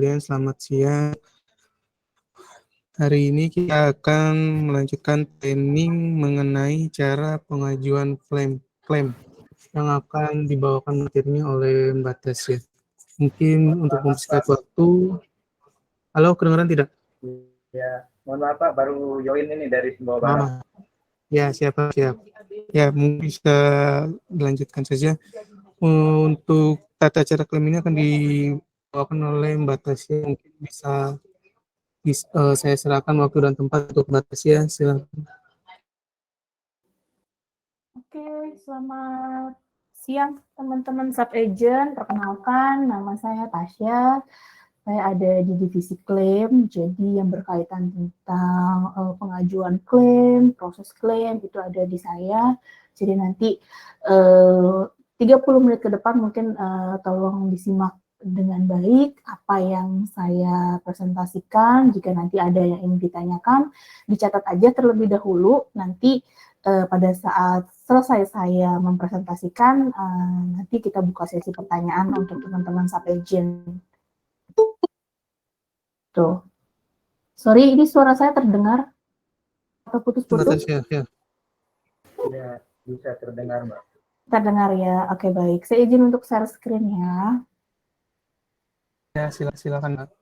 sekalian, selamat siang. Hari ini kita akan melanjutkan training mengenai cara pengajuan klaim yang akan dibawakan materinya oleh Mbak Tasya. Mungkin untuk mempersingkat waktu, halo, kedengaran tidak? Ya, mohon maaf Pak, baru join ini dari Sumbawa Barat. Ya, siap. Ya, mungkin bisa dilanjutkan saja. Untuk tata cara klaim ini akan dibawakan oleh Mbak Tasya. Mungkin bisa saya serahkan waktu dan tempat untuk Mbak Tasya. Silakan. Oke, selamat siang teman-teman sub-agent. Perkenalkan, nama saya Tasya. Saya ada di divisi klaim, jadi yang berkaitan tentang pengajuan klaim, proses klaim, itu ada di saya. Jadi nanti 30 menit ke depan mungkin tolong disimak dengan baik apa yang saya presentasikan. Jika nanti ada yang ingin ditanyakan, dicatat aja terlebih dahulu. Nanti pada saat selesai saya mempresentasikan, nanti kita buka sesi pertanyaan untuk teman-teman sub-agent. Tuh. Sorry, ini suara saya terdengar atau putus-putus? Ya. Ya, bisa terdengar, Mbak. Terdengar ya, oke baik. Saya izin untuk share screen ya. Ya, silakan Mbak.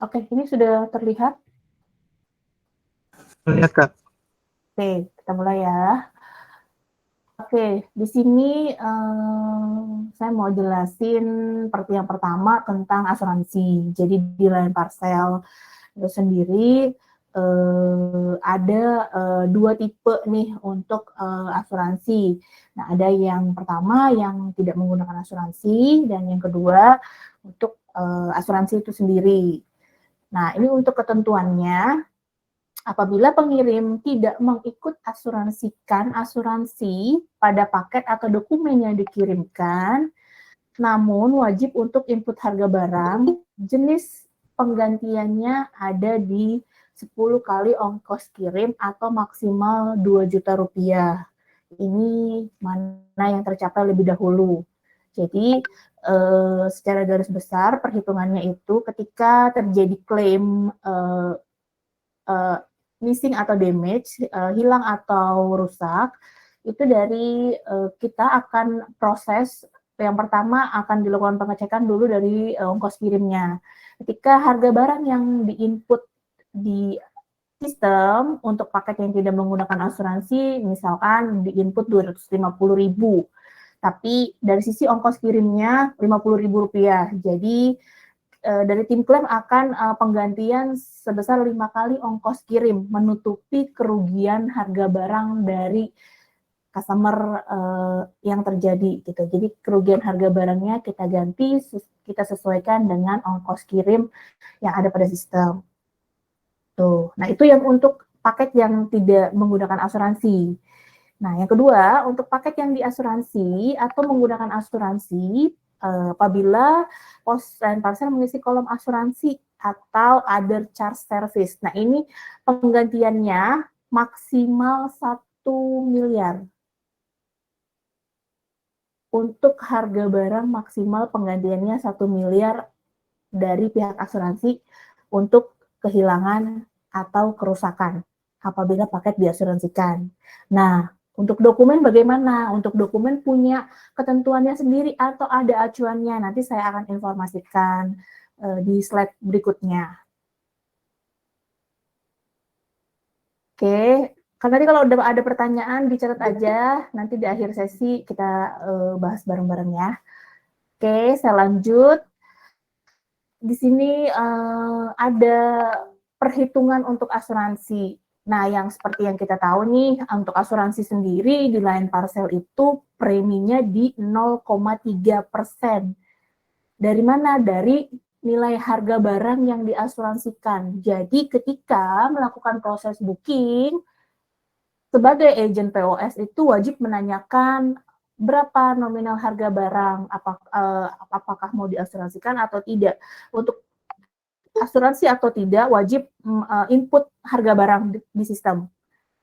Oke, ini sudah terlihat? Terlihat, Kak. Oke, kita mulai ya. Oke, di sini saya mau jelasin yang pertama tentang asuransi. Jadi di lain parcel itu sendiri ada dua tipe nih untuk asuransi. Nah, ada yang pertama yang tidak menggunakan asuransi dan yang kedua untuk asuransi itu sendiri. Nah, ini untuk ketentuannya, apabila pengirim tidak mengikut asuransikan asuransi pada paket atau dokumen yang dikirimkan, namun wajib untuk input harga barang, jenis penggantiannya ada di 10 kali ongkos kirim atau maksimal 2 juta rupiah. Ini mana yang tercapai lebih dahulu. Jadi secara garis besar perhitungannya itu ketika terjadi klaim missing atau damage, hilang atau rusak, itu dari kita akan proses yang pertama akan dilakukan pengecekan dulu dari ongkos kirimnya. Ketika harga barang yang diinput di sistem untuk paket yang tidak menggunakan asuransi, misalkan diinput 250.000, tapi dari sisi ongkos kirimnya 50.000 rupiah. Jadi dari tim klaim akan penggantian sebesar 5 kali ongkos kirim, menutupi kerugian harga barang dari customer yang terjadi gitu. Jadi kerugian harga barangnya kita ganti, kita sesuaikan dengan ongkos kirim yang ada pada sistem. Tuh. Nah, itu yang untuk paket yang tidak menggunakan asuransi. Nah, yang kedua, untuk paket yang diasuransi atau menggunakan asuransi, apabila pos dan parcel mengisi kolom asuransi atau other charge service. Nah, ini penggantiannya maksimal 1 miliar. Untuk harga barang maksimal penggantiannya 1 miliar dari pihak asuransi untuk kehilangan atau kerusakan apabila paket diasuransikan. Nah, untuk dokumen bagaimana? Untuk dokumen punya ketentuannya sendiri atau ada acuannya? Nanti saya akan informasikan di slide berikutnya. Oke, Karena nanti kalau udah ada pertanyaan dicatat aja, nanti di akhir sesi kita bahas bareng-bareng ya. Oke, saya lanjut. Di sini ada perhitungan untuk asuransi. Nah, yang seperti yang kita tahu nih, untuk asuransi sendiri di lain parcel itu preminya di 0,3%. Dari mana? Dari nilai harga barang yang diasuransikan. Jadi ketika melakukan proses booking, sebagai agen POS itu wajib menanyakan berapa nominal harga barang, apakah mau diasuransikan atau tidak. Untuk asuransi atau tidak, wajib input harga barang di sistem.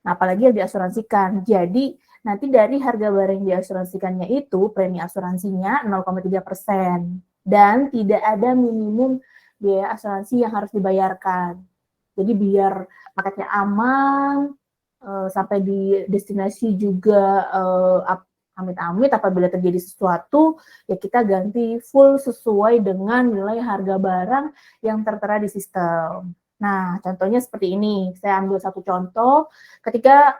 Nah, apalagi yang diasuransikan. Jadi, nanti dari harga barang yang diasuransikannya itu, premi asuransinya 0,3%. Dan tidak ada minimum biaya asuransi yang harus dibayarkan. Jadi, biar paketnya aman, sampai di destinasi juga amit-amit apabila terjadi sesuatu, ya kita ganti full sesuai dengan nilai harga barang yang tertera di sistem. Nah, contohnya seperti ini. Saya ambil satu contoh. Ketika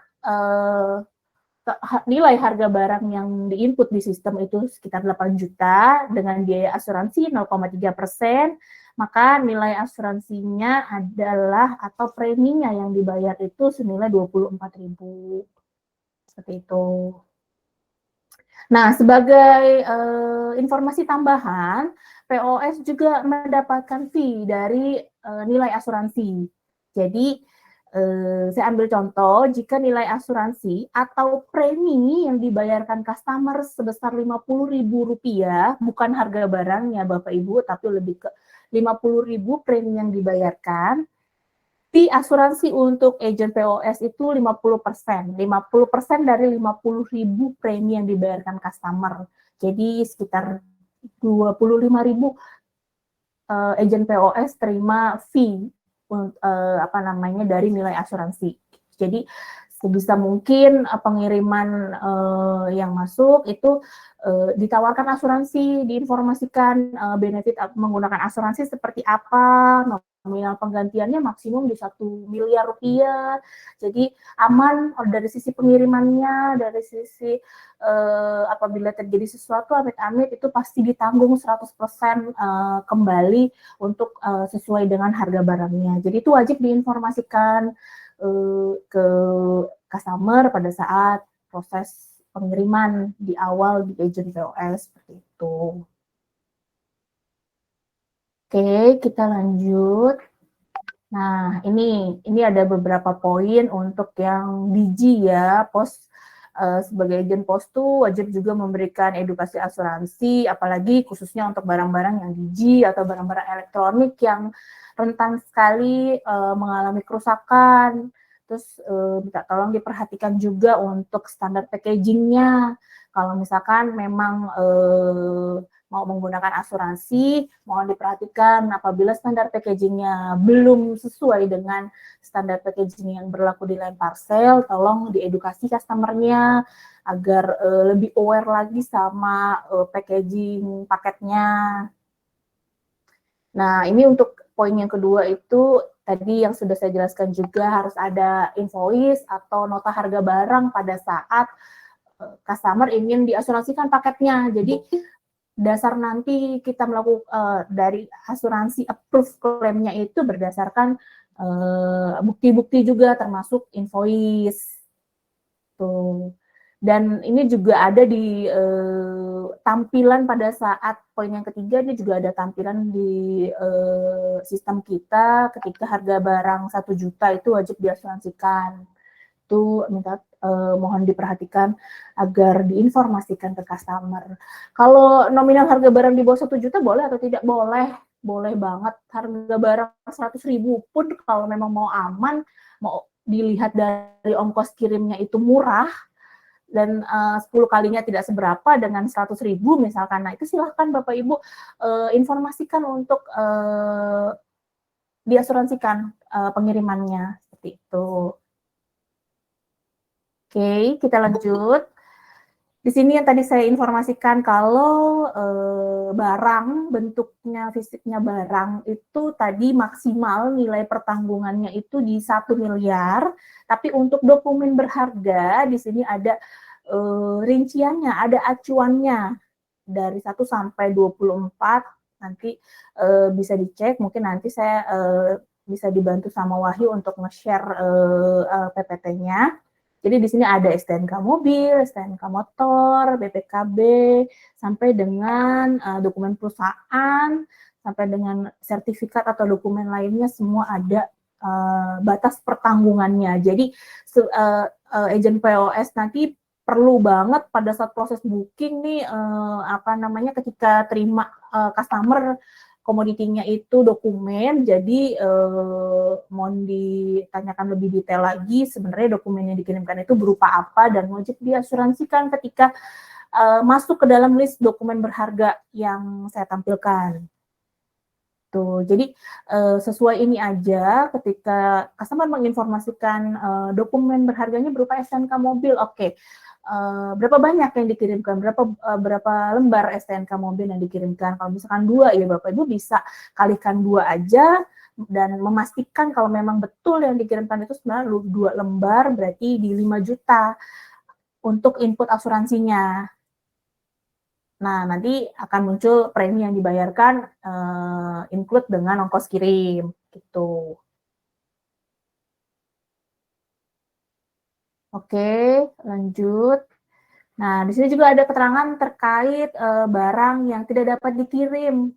nilai harga barang yang diinput di sistem itu sekitar 8 juta dengan biaya asuransi 0,3%, maka nilai asuransinya adalah atau preminya yang dibayar itu senilai 24.000. Seperti itu. Nah, sebagai informasi tambahan, POS juga mendapatkan fee dari nilai asuransi. Jadi, saya ambil contoh, jika nilai asuransi atau premi yang dibayarkan customer sebesar Rp50.000, bukan harga barangnya Bapak Ibu, tapi lebih ke Rp50.000 premi yang dibayarkan, fee asuransi untuk agen POS itu 50%. 50% dari 50.000 premi yang dibayarkan customer. Jadi sekitar 25.000 agen POS terima fee dari nilai asuransi. Jadi sebisa mungkin pengiriman yang masuk itu ditawarkan asuransi, diinformasikan benefit menggunakan asuransi seperti apa, nominal penggantiannya maksimum di 1 miliar rupiah. Jadi aman dari sisi pengirimannya, dari sisi apabila terjadi sesuatu amit-amit itu pasti ditanggung 100% kembali untuk sesuai dengan harga barangnya. Jadi itu wajib diinformasikan ke customer pada saat proses pengiriman di awal di agen POS seperti itu. Oke, kita lanjut. Nah, ini ada beberapa poin untuk yang DG ya, pos sebagai agen pos tuh wajib juga memberikan edukasi asuransi, apalagi khususnya untuk barang-barang yang DG atau barang-barang elektronik yang rentan sekali mengalami kerusakan. Terus minta tolong diperhatikan juga untuk standar packagingnya. Kalau misalkan memang mau menggunakan asuransi, mohon diperhatikan apabila standar packagingnya belum sesuai dengan standar packaging yang berlaku di lain parcel, tolong diedukasi customer-nya agar lebih aware lagi sama packaging paketnya. Nah, ini untuk poin yang kedua itu tadi yang sudah saya jelaskan juga harus ada invoice atau nota harga barang pada saat customer ingin diasuransikan paketnya. Jadi dasar nanti kita melakukan dari asuransi approve klaimnya itu berdasarkan bukti-bukti juga termasuk invoice. Tuh. Dan ini juga ada di tampilan pada saat poin yang ketiga, ini juga ada tampilan di sistem kita ketika harga barang 1 juta itu wajib diasuransikan. Itu minta mohon diperhatikan agar diinformasikan ke customer. Kalau nominal harga barang di bawah 1 juta boleh atau tidak? Boleh, boleh banget. Harga barang 100.000 pun kalau memang mau aman, mau dilihat dari ongkos kirimnya itu murah, dan 10 kalinya tidak seberapa dengan 100.000 misalkan. Nah, itu silahkan Bapak Ibu informasikan untuk diasuransikan pengirimannya seperti itu. Oke, kita lanjut. Di Di sini yang tadi saya informasikan kalau barang, bentuknya fisiknya barang itu tadi maksimal nilai pertanggungannya itu di 1 miliar, tapi untuk dokumen berharga di sini ada rinciannya, ada acuannya dari 1 sampai 24, nanti bisa dicek, mungkin nanti saya bisa dibantu sama Wahyu untuk nge-share PPT-nya. Jadi di sini ada STNK mobil, STNK motor, BPKB, sampai dengan dokumen perusahaan, sampai dengan sertifikat atau dokumen lainnya semua ada batas pertanggungannya. Jadi agen POS nanti perlu banget pada saat proses booking nih ketika terima customer komoditinya itu dokumen, jadi mohon ditanyakan lebih detail lagi sebenarnya dokumen yang dikirimkan itu berupa apa dan wajib diasuransikan ketika masuk ke dalam list dokumen berharga yang saya tampilkan. Tuh, jadi sesuai ini aja ketika customer menginformasikan dokumen berharganya berupa STNK mobil, oke. Berapa banyak yang dikirimkan, berapa lembar STNK mobil yang dikirimkan. Kalau misalkan 2 ya Bapak Ibu bisa kalikan 2 aja dan memastikan kalau memang betul yang dikirimkan itu sebenarnya 2 lembar berarti di 5 juta untuk input asuransinya. Nah, nanti akan muncul premi yang dibayarkan include dengan ongkos kirim gitu. Oke, lanjut. Nah, di sini juga ada keterangan terkait barang yang tidak dapat dikirim.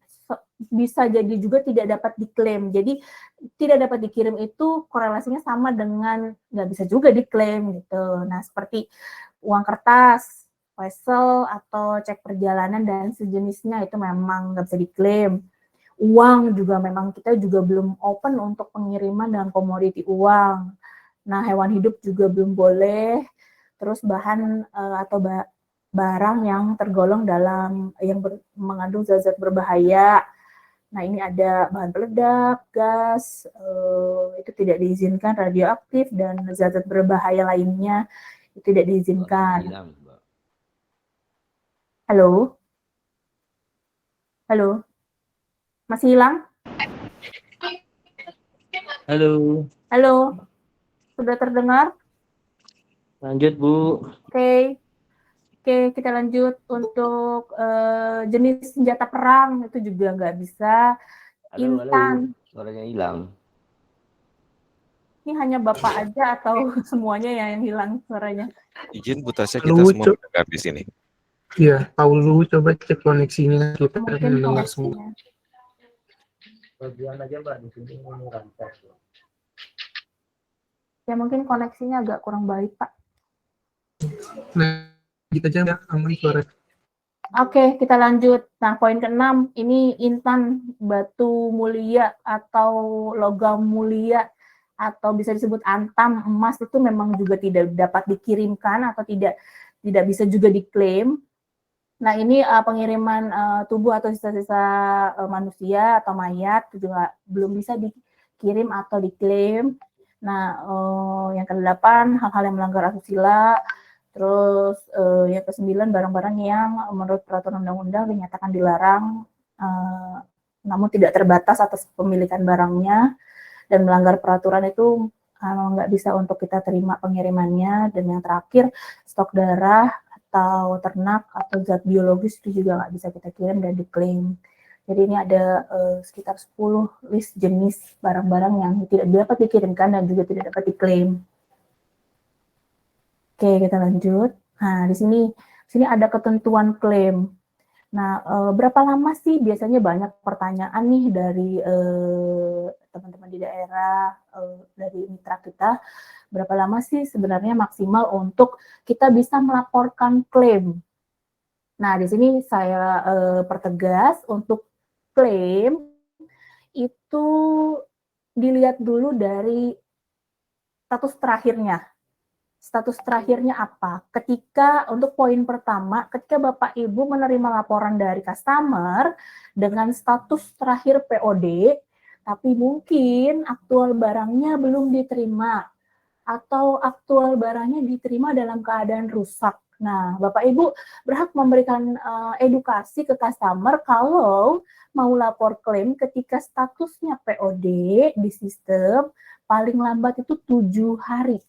Bisa jadi juga tidak dapat diklaim. Jadi, tidak dapat dikirim itu korelasinya sama dengan nggak bisa juga diklaim gitu. Nah, seperti uang kertas, wesel, atau cek perjalanan dan sejenisnya itu memang nggak bisa diklaim. Uang juga memang kita juga belum open untuk pengiriman dengan komoditi uang. Nah, hewan hidup juga belum boleh. Terus bahan atau barang yang tergolong dalam yang mengandung zat-zat berbahaya. Nah, ini ada bahan peledak, gas, itu tidak diizinkan, radioaktif, dan zat-zat berbahaya lainnya itu tidak diizinkan. Halo? Halo? Masih hilang? Halo. Halo? Sudah terdengar? Lanjut, Bu. Oke, kita lanjut untuk jenis senjata perang itu juga nggak bisa. Intan. Suaranya hilang. Ini hanya Bapak aja atau semuanya yang hilang suaranya? Izin Bu Tasya, kita semua mendengar di sini. Iya, tahu dulu coba cek koneksinya kita Mungkin mendengar semua. koneksinya. Bagian aja Mbak di sini rantai. Ya mungkin koneksinya agak kurang baik, Pak. Nah, kita aja aman suara. Oke, kita lanjut. Nah, poin ke-6, ini intan, batu mulia atau logam mulia atau bisa disebut antam, emas itu memang juga tidak dapat dikirimkan atau tidak bisa juga diklaim. Nah, ini pengiriman tubuh atau sisa-sisa manusia atau mayat juga belum bisa dikirim atau diklaim. Nah, yang ke-8, hal-hal yang melanggar asusila. Terus yang ke-9, barang-barang yang menurut peraturan undang-undang dinyatakan dilarang, namun tidak terbatas atas kepemilikan barangnya, dan melanggar peraturan itu nggak bisa untuk kita terima pengirimannya. Dan yang terakhir, stok darah atau ternak atau zat biologis itu juga nggak bisa kita kirim dan diklaim. Jadi ini ada sekitar 10 list jenis barang-barang yang tidak dapat dikirimkan dan juga tidak dapat diklaim. Oke, kita lanjut. Nah, di sini ada ketentuan klaim. Nah, berapa lama sih biasanya banyak pertanyaan nih dari teman-teman di daerah, dari mitra kita, berapa lama sih sebenarnya maksimal untuk kita bisa melaporkan klaim? Nah, di sini saya pertegas untuk klaim itu dilihat dulu dari status terakhirnya. Status terakhirnya apa? Ketika untuk poin pertama, ketika Bapak Ibu menerima laporan dari customer dengan status terakhir POD, tapi mungkin aktual barangnya belum diterima atau aktual barangnya diterima dalam keadaan rusak. Nah, Bapak Ibu berhak memberikan edukasi ke customer kalau mau lapor klaim ketika statusnya POD di sistem paling lambat itu 7 hari.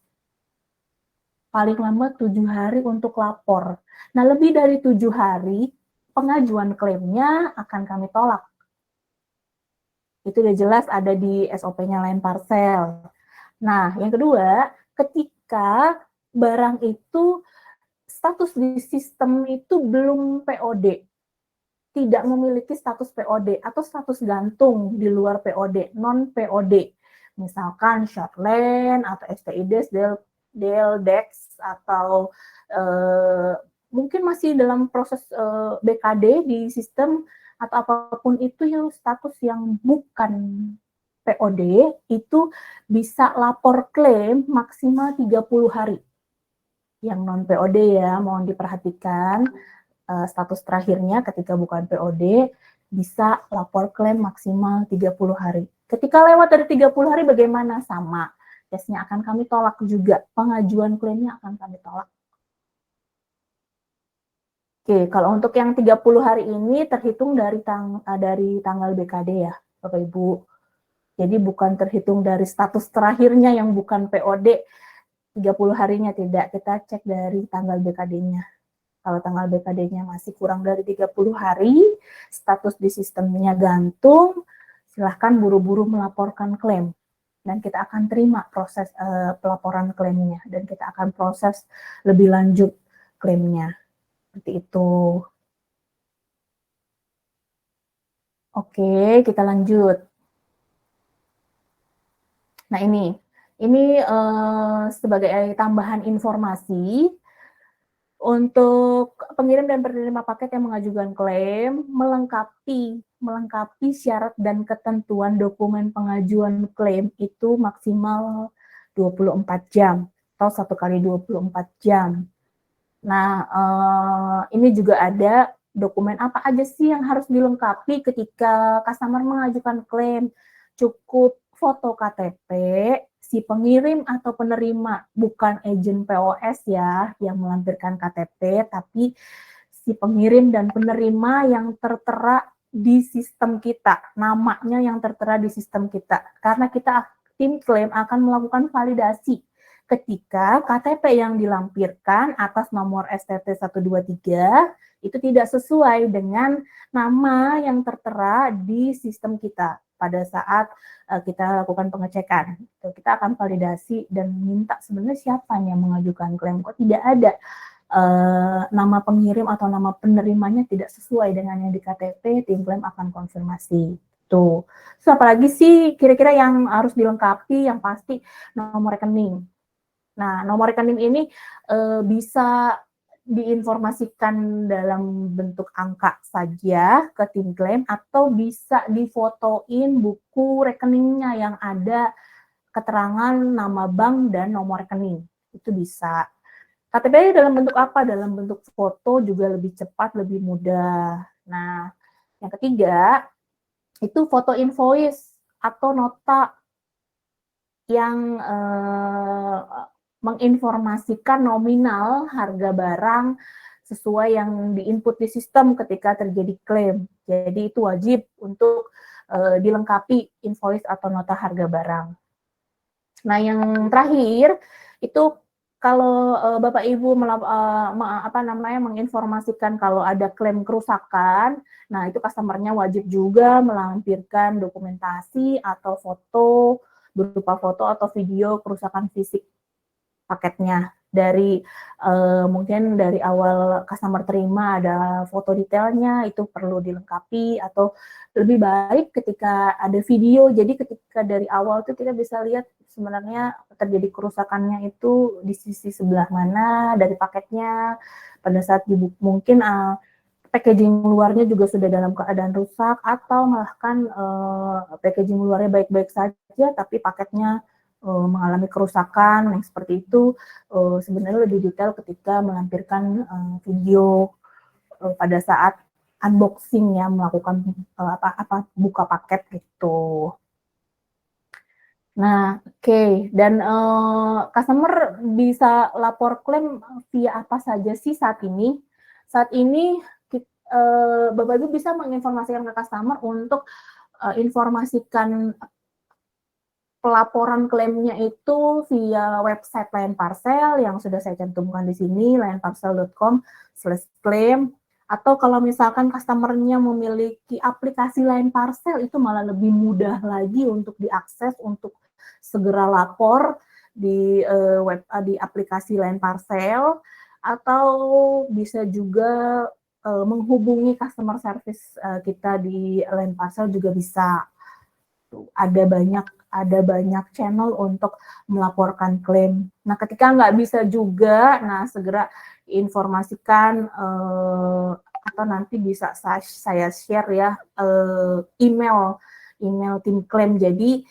Paling lambat 7 hari untuk lapor. Nah, lebih dari 7 hari pengajuan klaimnya akan kami tolak. Itu udah jelas ada di SOP-nya Lain Parcel. Nah, yang kedua, ketika barang itu status di sistem itu belum POD, tidak memiliki status POD atau status gantung di luar POD, non POD, misalkan Shortland atau STIDES, DLDEX atau mungkin masih dalam proses BKD di sistem atau apapun itu yang status yang bukan POD itu bisa lapor klaim maksimal 30 hari. Yang non POD ya, mohon diperhatikan status terakhirnya ketika bukan POD bisa lapor klaim maksimal 30 hari. Ketika lewat dari 30 hari bagaimana? Sama. Tesnya akan kami tolak juga. Pengajuan klaimnya akan kami tolak. Oke, kalau untuk yang 30 hari ini terhitung dari tanggal BKD ya, Bapak Ibu. Jadi bukan terhitung dari status terakhirnya yang bukan POD, 30 harinya tidak, kita cek dari tanggal BKD-nya. Kalau tanggal BKD-nya masih kurang dari 30 hari, status di sistemnya gantung, silahkan buru-buru melaporkan klaim. Dan kita akan terima proses pelaporan klaimnya, dan kita akan proses lebih lanjut klaimnya. Seperti itu. Oke, kita lanjut. Nah ini sebagai tambahan informasi, untuk pengirim dan penerima paket yang mengajukan klaim, melengkapi syarat dan ketentuan dokumen pengajuan klaim itu maksimal 24 jam atau 1 kali 24 jam. Nah, ini juga ada dokumen apa aja sih yang harus dilengkapi ketika customer mengajukan klaim. Cukup foto KTP, si pengirim atau penerima, bukan agent POS ya yang melampirkan KTP, tapi si pengirim dan penerima yang tertera di sistem kita, namanya yang tertera di sistem kita. Karena kita tim klaim akan melakukan validasi ketika KTP yang dilampirkan atas nomor STT 123 itu tidak sesuai dengan nama yang tertera di sistem kita pada saat kita lakukan pengecekan. Kita akan validasi dan minta sebenarnya siapa yang mengajukan klaim, kok tidak ada nama pengirim atau nama penerimanya tidak sesuai dengan yang di KTP, tim klaim akan konfirmasi. Tuh. So, apalagi sih kira-kira yang harus dilengkapi, yang pasti nomor rekening. Nah, nomor rekening ini bisa diinformasikan dalam bentuk angka saja ke tim klaim atau bisa difotoin buku rekeningnya yang ada keterangan nama bank dan nomor rekening. Itu bisa. KTP dalam bentuk apa? Dalam bentuk foto juga lebih cepat, lebih mudah. Nah, yang ketiga itu foto invoice atau nota yang menginformasikan nominal harga barang sesuai yang diinput di sistem ketika terjadi klaim. Jadi itu wajib untuk dilengkapi invoice atau nota harga barang. Nah, yang terakhir itu kalau Bapak Ibu menginformasikan kalau ada klaim kerusakan, nah itu customer-nya wajib juga melampirkan dokumentasi atau foto, berupa foto atau video kerusakan fisik paketnya. Dari mungkin dari awal customer terima ada foto detailnya, itu perlu dilengkapi, atau lebih baik ketika ada video, jadi ketika dari awal itu kita bisa lihat sebenarnya terjadi kerusakannya itu di sisi sebelah mana dari paketnya, pada saat mungkin packaging luarnya juga sudah dalam keadaan rusak, atau bahkan packaging luarnya baik-baik saja tapi paketnya mengalami kerusakan yang seperti itu. Sebenarnya lebih detail ketika melampirkan video pada saat unboxing ya, melakukan buka paket gitu. Nah, oke. Dan customer bisa lapor klaim via apa saja sih saat ini? Saat ini Bapak Ibu bisa menginformasikan ke customer untuk informasikan pelaporan klaimnya itu via website Layan Parcel yang sudah saya cantumkan di sini, layanparcel.com/claim. Atau kalau misalkan customer-nya memiliki aplikasi Layan Parcel, itu malah lebih mudah lagi untuk diakses, untuk segera lapor di di aplikasi Layan Parcel, atau bisa juga menghubungi customer service kita di Layan Parcel juga bisa. Ada banyak channel untuk melaporkan klaim. Nah, ketika nggak bisa juga, nah segera informasikan atau nanti bisa saya share ya email tim klaim. Jadi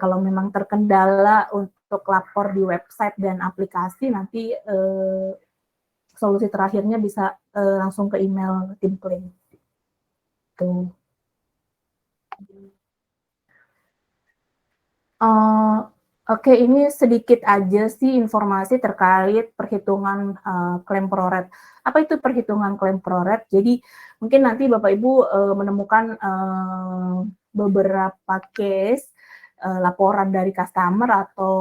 kalau memang terkendala untuk lapor di website dan aplikasi, nanti solusi terakhirnya bisa langsung ke email tim klaim. Tuh. Oke, ini sedikit aja sih informasi terkait perhitungan klaim ProRed. Apa itu perhitungan klaim ProRed? Jadi mungkin nanti Bapak Ibu menemukan beberapa case laporan dari customer atau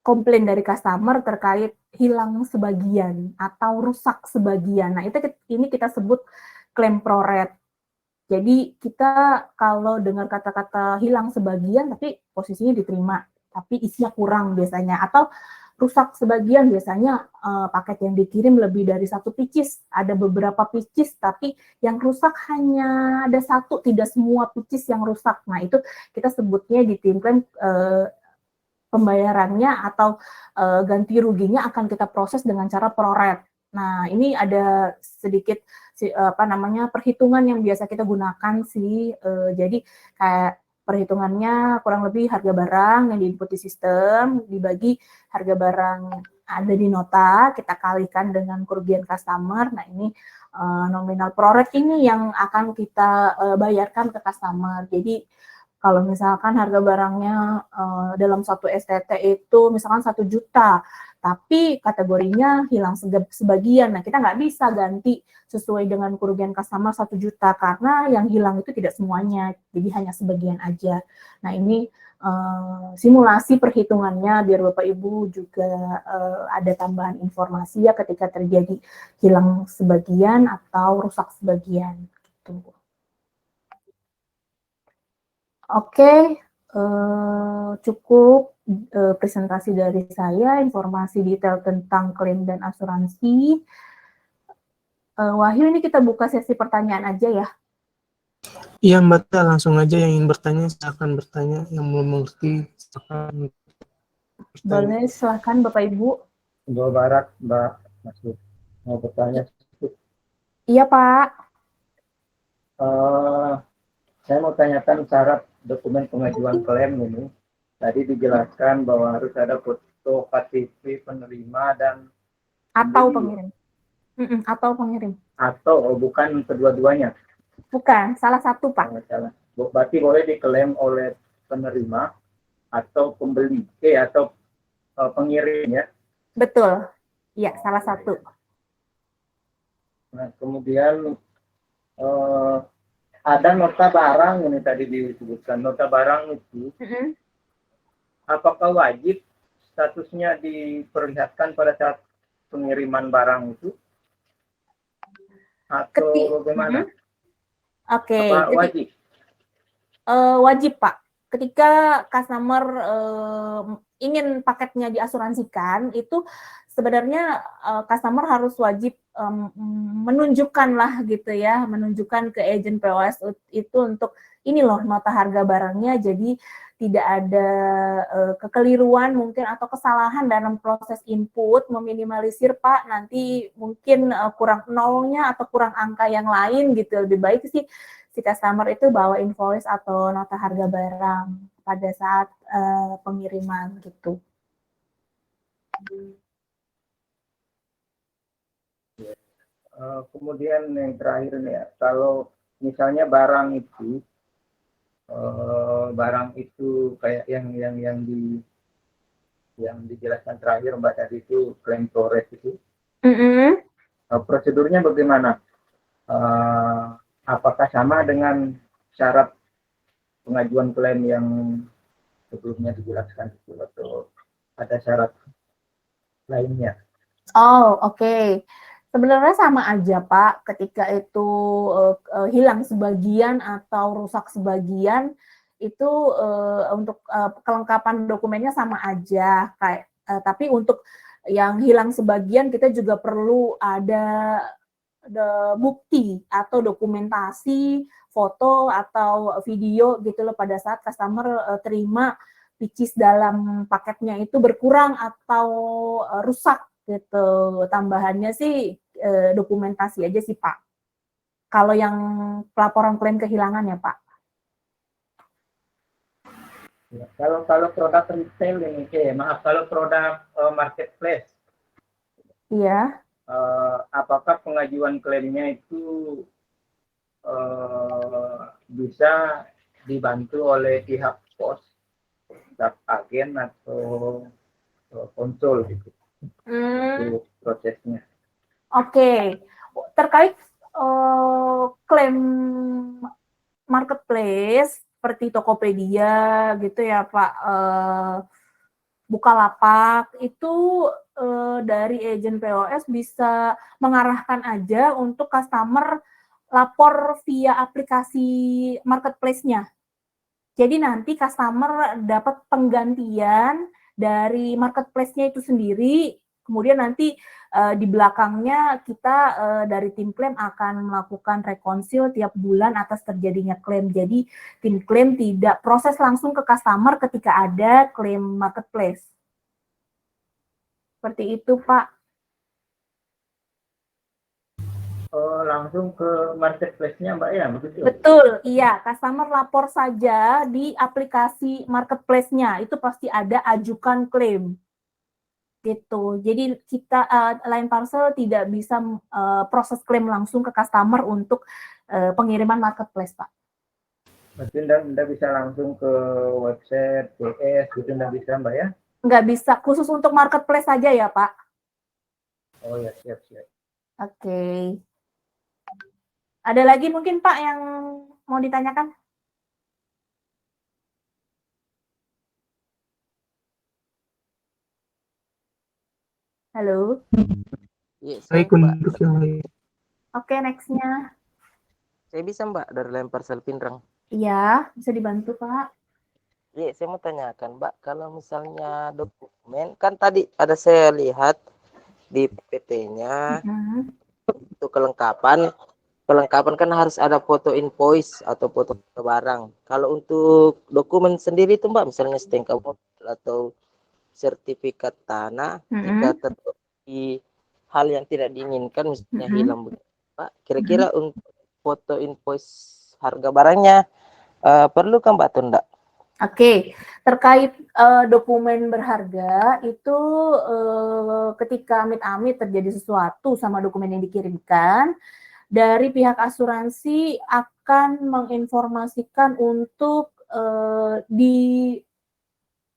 komplain dari customer terkait hilang sebagian atau rusak sebagian. Nah, ini kita sebut klaim ProRed. Jadi kita kalau dengar kata-kata hilang sebagian tapi posisinya diterima, tapi isinya kurang biasanya, atau rusak sebagian biasanya paket yang dikirim lebih dari 1 pieces, ada beberapa pieces tapi yang rusak hanya ada 1, tidak semua pieces yang rusak. Nah, itu kita sebutnya di tim klaim pembayarannya atau ganti ruginya akan kita proses dengan cara ProRed. Nah, ini ada sedikit perhitungan yang biasa kita gunakan sih. Jadi kayak perhitungannya kurang lebih harga barang yang diinput di sistem dibagi harga barang ada di nota, kita kalikan dengan kerugian customer. Nah, ini nominal ProRed ini yang akan kita bayarkan ke customer. Jadi kalau misalkan harga barangnya dalam satu STT itu misalkan 1 juta, tapi kategorinya hilang sebagian. Nah, kita nggak bisa ganti sesuai dengan kerugian customer 1 juta karena yang hilang itu tidak semuanya, jadi hanya sebagian aja. Nah, ini simulasi perhitungannya biar Bapak Ibu juga ada tambahan informasi ya ketika terjadi hilang sebagian atau rusak sebagian gitu. Oke, cukup presentasi dari saya, informasi detail tentang klaim dan asuransi. Wahyu, ini kita buka sesi pertanyaan aja ya. Iya Mbak Tia, langsung aja yang ingin bertanya silakan bertanya, yang belum mengerti silakan bertanya. Boleh, silakan Bapak Ibu. Jawa Barat, Mbak Masud. Mau bertanya sedikit. Iya Pak. Saya mau tanyakan syarat dokumen pengajuan klaim ini. Tadi dijelaskan bahwa harus ada foto KTP penerima dan Atau pembeli. pengirim. Atau pengirim. Atau bukan kedua-duanya. Bukan, salah satu Pak. Salah. Berarti boleh diklaim oleh penerima atau pembeli, atau pengirim ya. Betul. Iya, salah satu. Nah, kemudian ada nota barang ini tadi disebutkan. Nota barang itu apakah wajib statusnya diperlihatkan pada saat pengiriman barang itu atau bagaimana? Oke. Apa wajib? Wajib Pak. Ketika customer ingin paketnya diasuransikan, itu sebenarnya customer harus wajib menunjukkan lah gitu ya, menunjukkan ke agen POS itu untuk ini loh nota harga barangnya, jadi tidak ada kekeliruan mungkin atau kesalahan dalam proses input, meminimalisir Pak nanti mungkin kurang nolnya atau kurang angka yang lain gitu. Lebih baik sih si customer itu bawa invoice atau nota harga barang pada saat pengiriman gitu. Kemudian yang terakhir nih ya, kalau misalnya barang itu barang itu kayak yang dijelaskan terakhir Mbak tadi itu klaim storage itu. Prosedurnya bagaimana? Apakah sama dengan syarat pengajuan klaim yang sebelumnya dijelaskan itu atau ada syarat lainnya? Oh, oke. Sebenarnya sama aja, Pak. Ketika itu hilang sebagian atau rusak sebagian, itu untuk kelengkapan dokumennya sama aja. Tapi untuk yang hilang sebagian, kita juga perlu ada bukti atau dokumentasi, foto atau video gitu loh pada saat customer terima which dalam paketnya itu berkurang atau rusak gitu. Tambahannya sih dokumentasi aja sih Pak. Kalau yang pelaporan klaim kehilangan ya Pak. Ya, kalau produk retail ini, kalau produk marketplace, iya. Apakah pengajuan klaimnya itu bisa dibantu oleh pihak pos, agen atau konsul gitu untuk prosesnya? Oke. Terkait klaim marketplace seperti Tokopedia gitu ya Pak, Bukalapak itu dari agen POS bisa mengarahkan aja untuk customer lapor via aplikasi marketplace-nya. Jadi nanti customer dapat penggantian dari marketplace-nya itu sendiri, kemudian nanti di belakangnya kita dari tim klaim akan melakukan rekonsil tiap bulan atas terjadinya klaim. Jadi tim klaim tidak proses langsung ke customer ketika ada klaim marketplace. Seperti itu, Pak. Langsung ke marketplace-nya, Mbak ya, begitu? Betul, iya. Customer lapor saja di aplikasi marketplace-nya. Itu pasti ada ajukan klaim. Gitu. Jadi kita Line Parcel tidak bisa proses klaim langsung ke customer untuk pengiriman marketplace, Pak. Berarti Anda bisa langsung ke website PS gitu, Anda bisa Mbak ya? Nggak bisa, khusus untuk marketplace saja ya Pak. Oh ya, siap. Oke. Ada lagi mungkin Pak yang mau ditanyakan? Halo? Iya, Baik untuk yang lain. Oke, next-nya. saya bisa Mbak dari Line Parcel Pinrang. Iya, bisa dibantu Pak. Iya, saya mau tanyakan Mbak, kalau misalnya dokumen, kan tadi ada saya lihat di PPT-nya, untuk kelengkapan kan harus ada foto invoice atau foto barang. Kalau untuk dokumen sendiri itu Mbak, misalnya STNK atau sertifikat tanah, jika terjadi hal yang tidak diinginkan, misalnya hilang, Pak, kira-kira untuk foto invoice harga barangnya perlu kan Mbak atau enggak? Oke, terkait dokumen berharga itu ketika amit-amit terjadi sesuatu sama dokumen yang dikirimkan, dari pihak asuransi akan menginformasikan untuk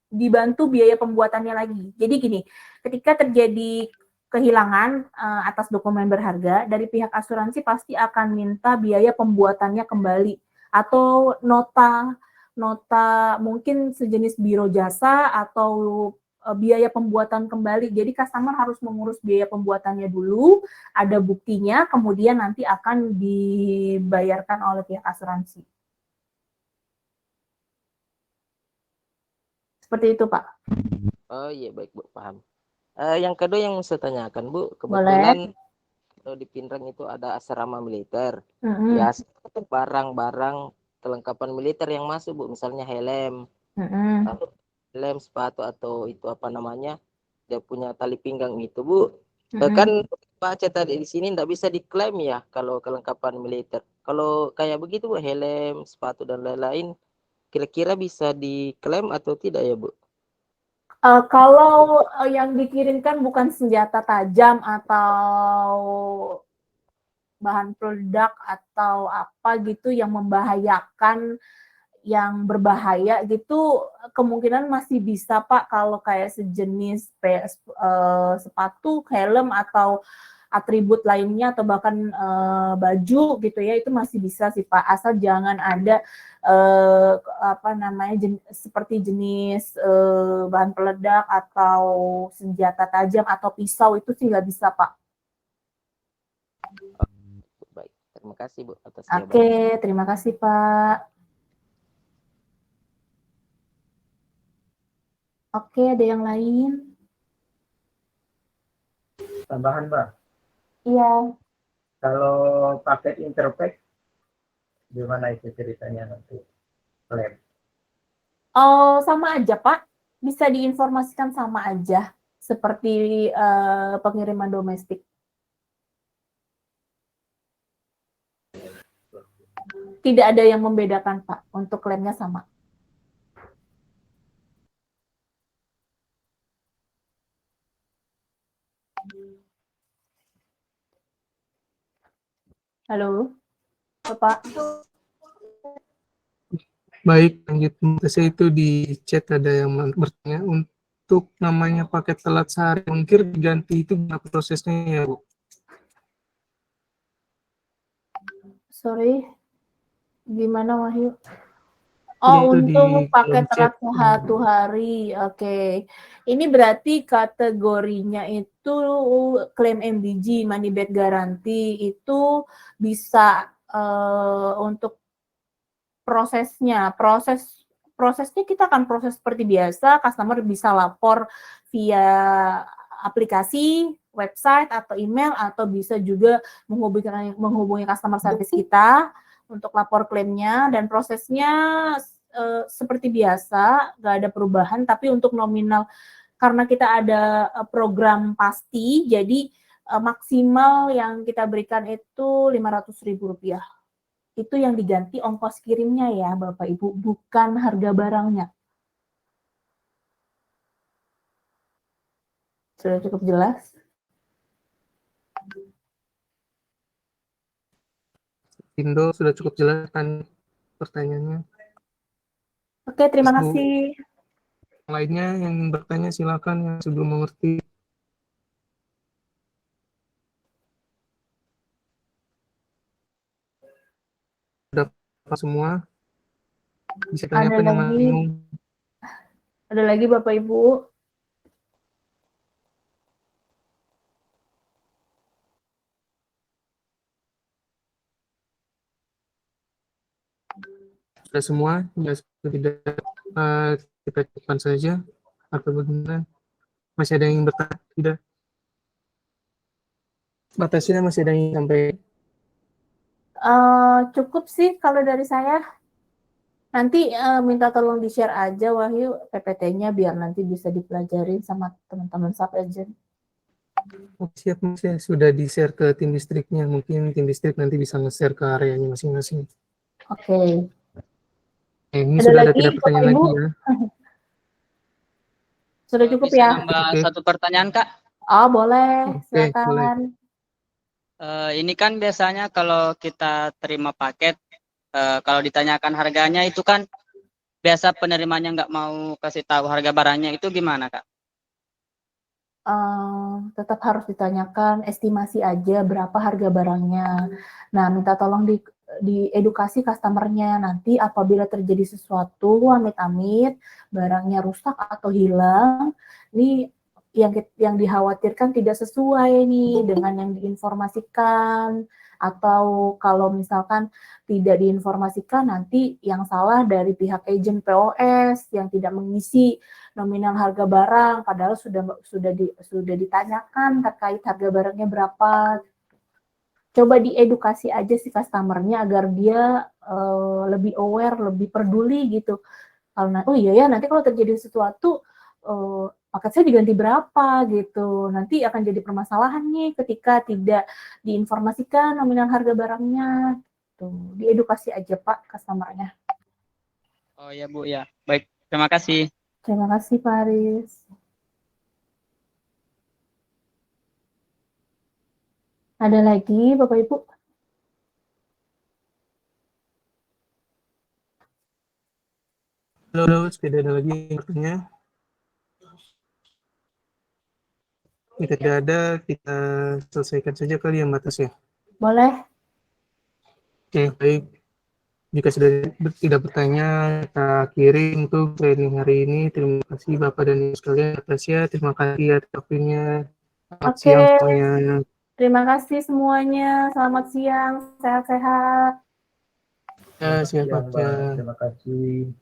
dibantu biaya pembuatannya lagi. Jadi gini, ketika terjadi kehilangan atas dokumen berharga, dari pihak asuransi pasti akan minta biaya pembuatannya kembali atau nota mungkin sejenis biro jasa atau biaya pembuatan kembali. Jadi customer harus mengurus biaya pembuatannya dulu, ada buktinya, kemudian nanti akan dibayarkan oleh pihak asuransi. Seperti itu, Pak. Oh iya, baik Bu, paham. Yang kedua yang saya tanyakan Bu, kebetulan kalau di Pinrang itu ada asrama militer. Ya, barang-barang kelengkapan militer yang masuk Bu, misalnya helm, helm, sepatu atau itu apa namanya, dia punya tali pinggang itu Bu. Kan baca tadi di sini tidak bisa diklaim ya kalau kelengkapan militer. Kalau kayak begitu Bu, helm, sepatu dan lain-lain, kira-kira bisa diklaim atau tidak ya Bu? Kalau yang dikirimkan bukan senjata tajam atau bahan peledak atau apa gitu yang membahayakan yang berbahaya gitu kemungkinan masih bisa Pak kalau kayak sejenis sepatu, helm atau atribut lainnya atau bahkan baju gitu ya itu masih bisa sih Pak asal jangan ada seperti jenis bahan peledak atau senjata tajam atau pisau itu sih nggak bisa Pak. Baik, terima kasih Bu atas Oke, jawabannya. terima kasih Pak. Oke, ada yang lain? Tambahan Mbak, Iya. kalau paket Interpack gimana itu ceritanya nanti klaim? Oh, sama aja Pak. Bisa diinformasikan sama aja seperti pengiriman domestik. Tidak ada yang membedakan Pak, untuk klaimnya sama. Halo, Bapak. Baik, lanjut. Saya itu di chat ada yang bertanya untuk namanya paket telat sehari ongkir diganti itu gimana prosesnya ya Bu? Sorry, gimana Wahyu? Ya Oh, itu di untuk paket kolom chat. telat 1 hari. Oke. Ini berarti kategorinya itu klaim MBG, money back guarantee itu bisa untuk prosesnya kita akan proses seperti biasa, customer bisa lapor via aplikasi, website atau email atau bisa juga menghubungi customer service kita untuk lapor klaimnya dan prosesnya seperti biasa, nggak ada perubahan. Tapi untuk nominal karena kita ada program pasti, jadi maksimal yang kita berikan itu Rp500.000. Itu yang diganti ongkos kirimnya ya Bapak Ibu, bukan harga barangnya. Sudah cukup jelas? Indo sudah cukup jelas kan pertanyaannya. Oke, terima Terus, Bu, kasih. yang lainnya yang bertanya silakan yang sebelum mengerti. Dapat semua. Bisa Ada tanyakan yang lagi, bingung. ada lagi Bapak Ibu. Sudah semua, ya tidak kita cukupkan saja atau bagaimana? Masih ada yang ingin bertanya? Tidak. Batasnya masih ada yang ingin sampai. Cukup sih kalau dari saya. Nanti minta tolong di-share aja Wahyu PPT-nya biar nanti bisa dipelajarin sama teman-teman sub agent. Oh, siap Mas ya, sudah di-share ke tim listriknya. Mungkin tim listrik nanti bisa nge-share ke areanya masing-masing. Oke. Ini Ada sudah ada lagi tidak Bapak pertanyaan Ibu? lagi ya. Sudah cukup Bisa ya? nambah Oke. satu pertanyaan, Kak? Oh, boleh. Oke, boleh. Silakan. Ini kan biasanya kalau kita terima paket, kalau ditanyakan harganya itu kan biasa penerimanya nggak mau kasih tahu harga barangnya, itu gimana, Kak? Tetap harus ditanyakan estimasi aja berapa harga barangnya. Nah, minta tolong diedukasi customer-nya. Nanti apabila terjadi sesuatu, amit-amit, barangnya rusak atau hilang, ini yang dikhawatirkan tidak sesuai nih dengan yang diinformasikan. Atau kalau misalkan tidak diinformasikan, nanti yang salah dari pihak agen POS yang tidak mengisi nominal harga barang padahal sudah ditanyakan terkait harga barangnya berapa. Coba diedukasi aja si customer-nya agar dia lebih aware, lebih peduli gitu. Karena oh iya ya nanti kalau terjadi sesuatu paket saya diganti berapa gitu. Nanti akan jadi permasalahan nih ketika tidak diinformasikan nominal harga barangnya. Tuh, diedukasi aja Pak customer-nya. Oh ya, Bu, ya. Baik, terima kasih. Terima kasih Pak Aris. Ada lagi Bapak Ibu? Halo, tidak ada lagi yang bertanya. Jika tidak ada, kita selesaikan saja kali ya, Mbak Tasya. Boleh. Oke, baik. Jika sudah tidak bertanya, kita akhiri untuk training hari ini. Terima kasih Bapak dan Ibu sekalian. Mbak Tasya, terima kasih atas waktunya. Selamat Oke. siang semuanya. Terima kasih semuanya. Selamat siang. Sehat-sehat. Ya, siap Siang, Mbak. Bapak. Terima kasih.